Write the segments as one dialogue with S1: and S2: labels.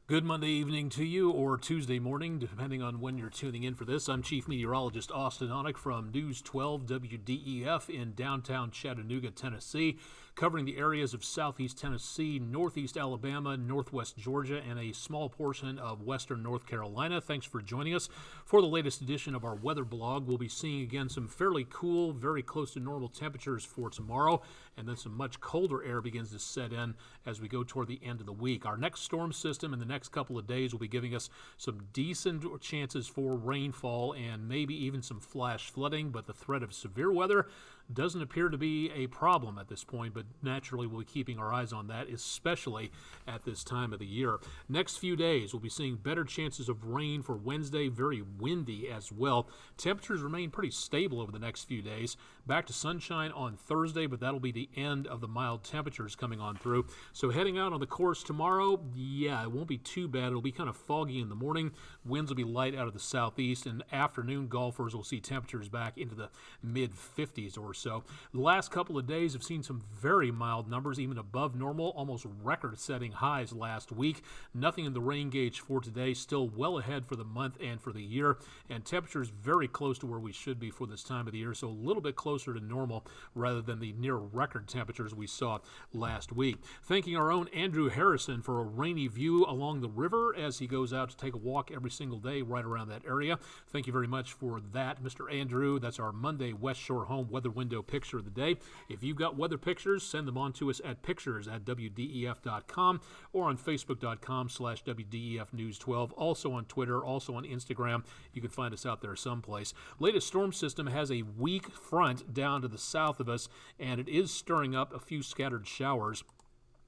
S1: Good Monday evening to you, or Tuesday morning, depending on when you're tuning in for this. I'm Chief Meteorologist Austen Onek from News 12 WDEF in downtown Chattanooga, Tennessee, covering the areas of southeast Tennessee, northeast Alabama, northwest Georgia, and a small portion of western North Carolina. Thanks for joining us for the latest edition of our weather blog. We'll be seeing again some fairly cool, very close to normal temperatures for tomorrow, and then some much colder air begins to set in as we go toward the end of the week. Our next storm system in the next couple of days will be giving us some decent chances for rainfall and maybe even some flash flooding, but the threat of severe weather doesn't appear to be a problem at this point, but naturally we'll be keeping our eyes on that, especially at this time of the year. Next few days, we'll be seeing better chances of rain for Wednesday, very windy as well. Temperatures remain pretty stable over the next few days. Back to sunshine on Thursday, but that'll be the end of the mild temperatures coming on through. So heading out on the course tomorrow, it won't be too bad. It'll be kind of foggy in the morning. Winds will be light out of the southeast, and afternoon golfers will see temperatures back into the mid-50s or so. The last couple of days have seen some very mild numbers, even above normal, almost record-setting highs last week. Nothing in the rain gauge for today, still well ahead for the month and for the year, and temperatures very close to where we should be for this time of the year, so a little bit closer to normal rather than the near record temperatures we saw last week. Thanking our own Andrew Harrison for a rainy view along the river as he goes out to take a walk every single day right around that area. Thank you very much for that, Mr. Andrew. That's our Monday West Shore Home weather window picture of the day. If you've got weather pictures, send them on to us at pictures@wdef.com or on facebook.com/WDEF News 12. Also on Twitter, also on Instagram. You can find us out there someplace. Latest storm system has a weak front down to the south of us, and it is stirring up a few scattered showers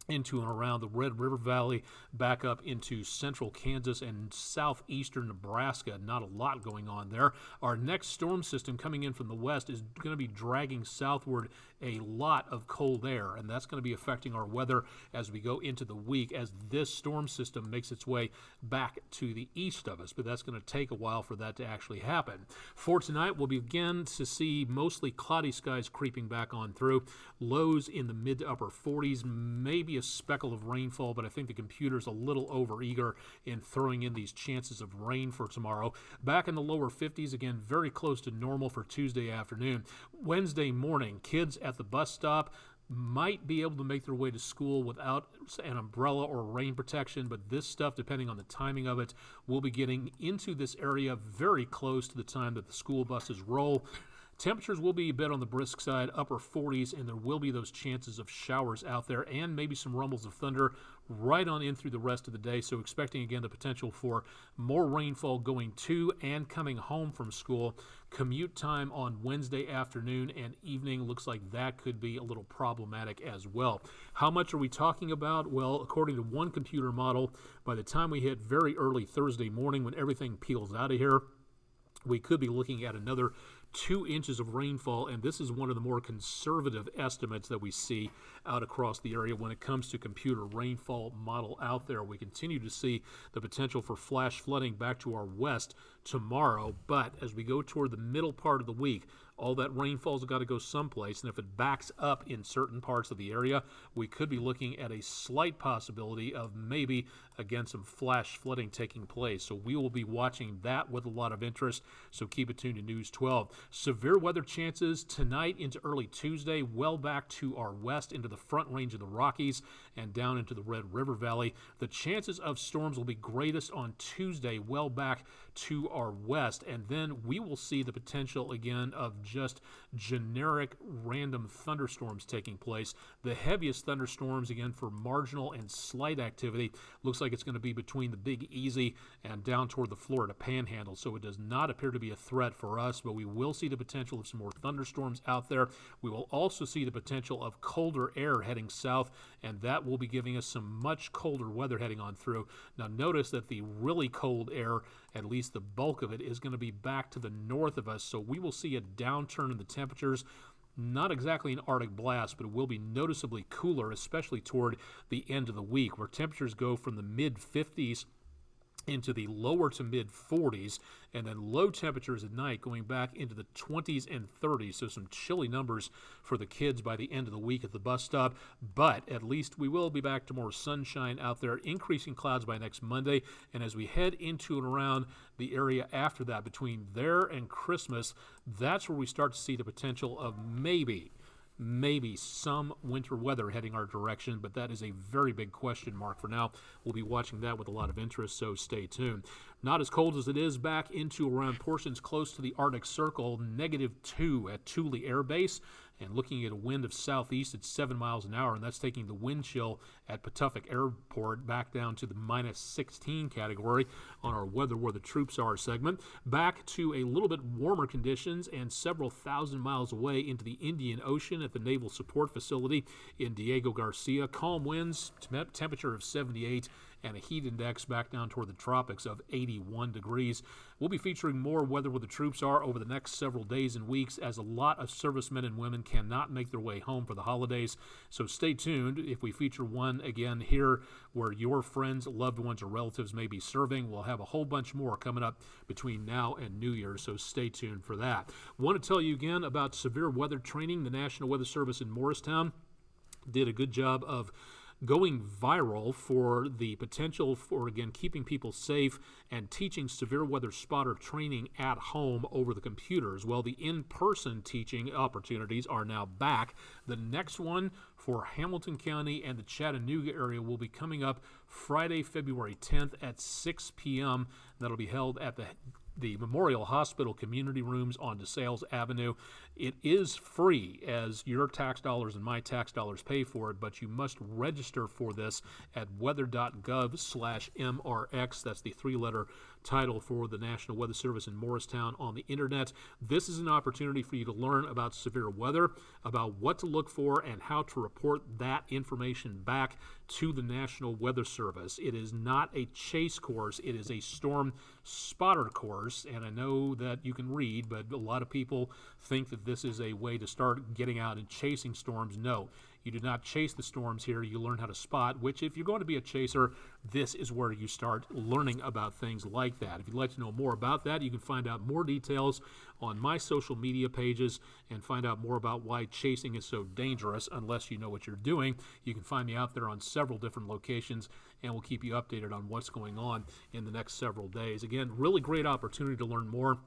S1: into and around the Red River Valley, back up into central Kansas and southeastern Nebraska. Not a lot going on there. Our next storm system coming in from the west is going to be dragging southward a lot of cold air, and that's going to be affecting our weather as we go into the week as this storm system makes its way back to the east of us, but that's going to take a while for that to actually happen. For tonight, we'll begin to see mostly cloudy skies creeping back on through. Lows in the mid to upper 40s, maybe a speckle of rainfall, but I think the computer's a little overeager in throwing in these chances of rain for tomorrow. Back in the lower 50s, again, very close to normal for Tuesday afternoon. Wednesday morning, kids at the bus stop might be able to make their way to school without an umbrella or rain protection, but this stuff, depending on the timing of it, will be getting into this area very close to the time that the school buses roll. Temperatures will be a bit on the brisk side, upper 40s, and there will be those chances of showers out there and maybe some rumbles of thunder right on in through the rest of the day. So expecting again the potential for more rainfall going to and coming home from school. Commute time on Wednesday afternoon and evening looks like that could be a little problematic as well. How much are we talking about? Well, according to one computer model, by the time we hit very early Thursday morning when everything peels out of here, we could be looking at another 2 inches of rainfall, and this is one of the more conservative estimates that we see out across the area when it comes to computer rainfall model out there. We continue to see the potential for flash flooding back to our west tomorrow, but as we go toward the middle part of the week, all that rainfall's got to go someplace, and if it backs up in certain parts of the area, we could be looking at a slight possibility of maybe, again, some flash flooding taking place. So we will be watching that with a lot of interest, so keep it tuned to News 12. Severe weather chances tonight into early Tuesday, well back to our west into the front range of the Rockies and down into the Red River Valley. The chances of storms will be greatest on Tuesday, well back to our west, and then we will see the potential again of just generic random thunderstorms taking place. The heaviest thunderstorms, again, for marginal and slight activity, looks like it's going to be between the Big Easy and down toward the Florida Panhandle, so it does not appear to be a threat for us, but we will see the potential of some more thunderstorms out there. We will also see the potential of colder air heading south, and that will be giving us some much colder weather heading on through. Now notice that the really cold air, at least the bulk of it, is going to be back to the north of us, so we will see a downturn in the temperatures. Not exactly an Arctic blast, but it will be noticeably cooler, especially toward the end of the week, where temperatures go from the mid-50s into the lower to mid 40s, and then low temperatures at night going back into the 20s and 30s. So some chilly numbers for the kids by the end of the week at the bus stop. But at least we will be back to more sunshine out there, increasing clouds by next Monday. And as we head into and around the area after that, between there and Christmas, that's where we start to see the potential of maybe some winter weather heading our direction, but that is a very big question mark for now. We'll be watching that with a lot of interest, so stay tuned. Not as cold as it is back into around portions close to the Arctic Circle, -2 at Thule Air Base, and looking at a wind of southeast at 7 miles an hour, and that's taking the wind chill at Pawtucket Airport back down to the -16 category on our weather where the troops are segment. Back to a little bit warmer conditions and several thousand miles away into the Indian Ocean at the Naval Support Facility in Diego Garcia. Calm winds, temperature of 78, and a heat index back down toward the tropics of 81 degrees. We'll be featuring more weather where the troops are over the next several days and weeks, as a lot of servicemen and women cannot make their way home for the holidays. So stay tuned. If we feature one again here where your friends, loved ones, or relatives may be serving, we'll have a whole bunch more coming up between now and New Year, so stay tuned for that. Want to tell you again about severe weather training. The National Weather Service in Morristown did a good job of going viral for the potential for, again, keeping people safe and teaching severe weather spotter training at home over the computers. Well, the in-person teaching opportunities are now back. The next one for Hamilton County and the Chattanooga area will be coming up Friday, February 10th at 6 p.m. That'll be held at the Memorial Hospital Community Rooms on DeSales Avenue. It is free, as your tax dollars and my tax dollars pay for it, but you must register for this at weather.gov/MRX. That's the three-letter title for the National Weather Service in Morristown on the internet. This is an opportunity for you to learn about severe weather, about what to look for, and how to report that information back to the National Weather Service. It is not a chase course, it is a storm spotter course, and I know that you can read, but a lot of people think that this is a way to start getting out and chasing storms. No, you do not chase the storms here. You learn how to spot, which if you're going to be a chaser, this is where you start learning about things like that. If you'd like to know more about that, you can find out more details on my social media pages and find out more about why chasing is so dangerous unless you know what you're doing. You can find me out there on several different locations, and we'll keep you updated on what's going on in the next several days. Again, really great opportunity to learn more.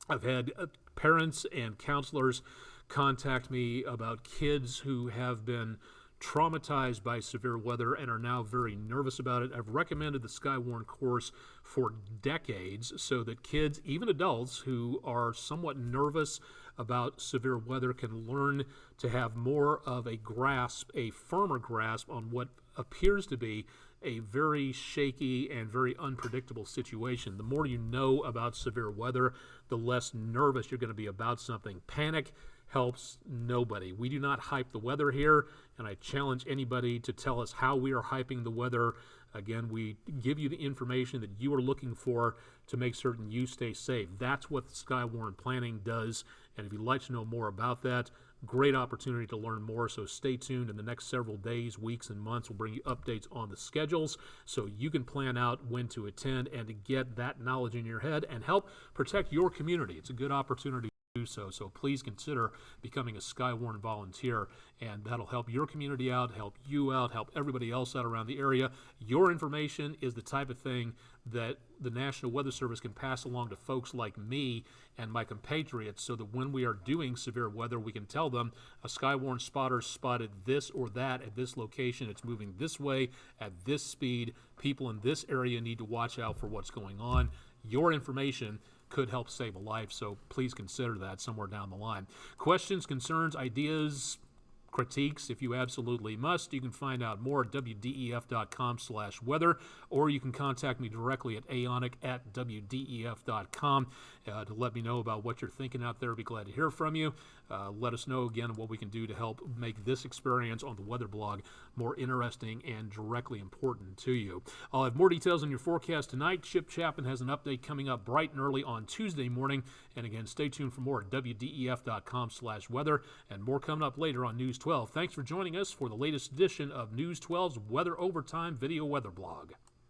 S1: I've had parents and counselors contact me about kids who have been traumatized by severe weather and are now very nervous about it. I've recommended the Skywarn course for decades so that kids, even adults who are somewhat nervous about severe weather, can learn to have more of a grasp, a firmer grasp on what appears to be a very shaky and very unpredictable situation. The more you know about severe weather, the less nervous you're going to be about something. Panic helps nobody. We do not hype the weather here, and I challenge anybody to tell us how we are hyping the weather. Again, we give you the information that you are looking for to make certain you stay safe. That's what the Skywarn planning does, and if you'd like to know more about that, great opportunity to learn more, so stay tuned. In the next several days, weeks, and months, we'll bring you updates on the schedules so you can plan out when to attend and to get that knowledge in your head and help protect your community. It's a good opportunity to do so please consider becoming a Skywarn volunteer, and that'll help your community out, help you out, help everybody else out around the area. Your information is the type of thing that the National Weather Service can pass along to folks like me and my compatriots, so that when we are doing severe weather, we can tell them a Skywarn spotter spotted this or that at this location. It's moving this way at this speed. People in this area need to watch out for what's going on. Your information could help save a life, so please consider that somewhere down the line. Questions, concerns, ideas, critiques, if you absolutely must, you can find out more at wdef.com/weather, or you can contact me directly at aonic@wdef.com to let me know about what you're thinking out there. I'd be glad to hear from you. Let us know again what we can do to help make this experience on the Weatherblog more interesting and directly important to you. I'll have more details on your forecast tonight. Chip Chapman has an update coming up bright and early on Tuesday morning. And again, stay tuned for more at wdef.com/weather, and more coming up later on News 12. Thanks for joining us for the latest edition of News 12's Weather Overtime Video Weather Blog.